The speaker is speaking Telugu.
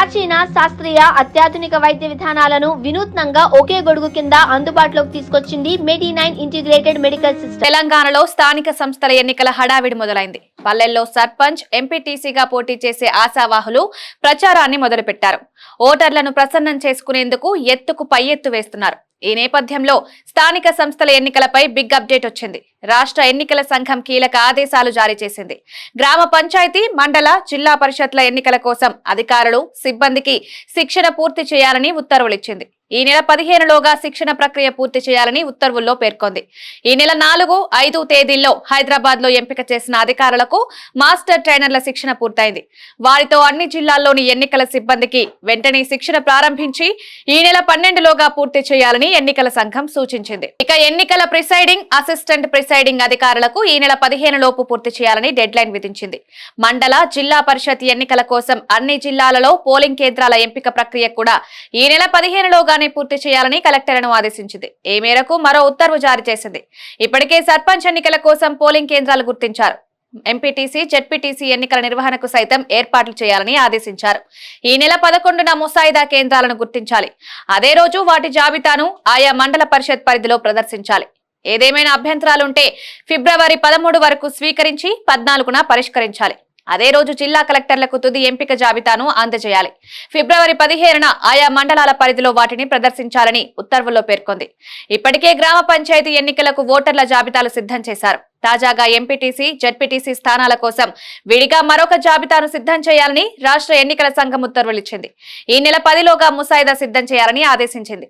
ప్రాచీన శాస్త్రీయ అత్యాధునిక వైద్య విధానాలను వినూత్నంగా ఒకే గొడుగు కింద అందుబాటులోకి తీసుకొచ్చింది మెడి9 ఇంటిగ్రేటెడ్ మెడికల్ సిస్టమ్. తెలంగాణలో స్థానిక సంస్థల ఎన్నికల హడావిడి మొదలైంది. పల్లెల్లో సర్పంచ్, ఎంపీటీసీగా పోటీ చేసే ఆశావాహులు ప్రచారాన్ని మొదలుపెట్టారు. ఓటర్లను ప్రసన్నం చేసుకునేందుకు ఎత్తుకు పై ఎత్తు వేస్తున్నారు. ఈ నేపథ్యంలో స్థానిక సంస్థల ఎన్నికలపై బిగ్ అప్డేట్ వచ్చింది. రాష్ట్ర ఎన్నికల సంఘం కీలక ఆదేశాలు జారీ చేసింది. గ్రామ పంచాయతీ, మండల, జిల్లా పరిషత్ల ఎన్నికల కోసం అధికారులు, సిబ్బందికి శిక్షణ పూర్తి చేయాలని ఉత్తర్వులిచ్చింది. ఈ నెల 15లోగా శిక్షణ ప్రక్రియ పూర్తి చేయాలని ఉత్తర్వుల్లో పేర్కొంది. ఈ నెల 4, 5 తేదీల్లో హైదరాబాద్ లో ఎంపిక చేసిన అధికారులకు మాస్టర్ ట్రైనర్ల శిక్షణ పూర్తయింది. వారితో అన్ని జిల్లాల్లోని ఎన్నికల సిబ్బందికి వెంటనే శిక్షణ ప్రారంభించి ఈ నెల 12లోగా పూర్తి చేయాలని ఎన్నికల సంఘం సూచించింది. ఇక ఎన్నికల ప్రిసైడింగ్, అసిస్టెంట్ ప్రిసైడింగ్ అధికారులకు ఈ నెల 15 లోపు పూర్తి చేయాలని డెడ్ లైన్ విధించింది. మండల, జిల్లా పరిషత్ ఎన్నికల కోసం అన్ని జిల్లాలలో పోలింగ్ కేంద్రాల ఎంపిక ప్రక్రియ కూడా ఈ నెల 15లోగా పూర్తి చేయాలని కలెక్టర్లను ఆదేశించింది. ఈ మేరకు మరో ఉత్తర్వు జారీ చేసింది. ఇప్పటికే సర్పంచ్ ఎన్నికల కోసం పోలింగ్ కేంద్రాలు గుర్తించారు. ఎంపీటీసీ, జెడ్పీటీసీ ఎన్నికల నిర్వహణకు సైతం ఏర్పాట్లు చేయాలని ఆదేశించారు. ఈ నెల 11న ముసాయిదా కేంద్రాలను గుర్తించాలి. అదే రోజు వాటి జాబితాను ఆయా మండల పరిషత్ పరిధిలో ప్రదర్శించాలి. ఏదేమైనా అభ్యంతరాలుంటే ఫిబ్రవరి 13 వరకు స్వీకరించి 14న పరిష్కరించాలి. అదే రోజు జిల్లా కలెక్టర్లకు తుది ఎంపిక జాబితాను అందజేయాలి. ఫిబ్రవరి 15న ఆయా మండలాల పరిధిలో వాటిని ప్రదర్శించాలని ఉత్తర్వుల్లో పేర్కొంది. ఇప్పటికే గ్రామ పంచాయతీ ఎన్నికలకు ఓటర్ల జాబితాలు సిద్ధం చేశారు. తాజాగా ఎంపీటీసీ, జెడ్పీటీసీ స్థానాల కోసం విడిగా మరొక జాబితాను సిద్ధం చేయాలని రాష్ట్ర ఎన్నికల సంఘం ఉత్తర్వులిచ్చింది. ఈ నెల 10లోగా ముసాయిదా సిద్ధం చేయాలని ఆదేశించింది.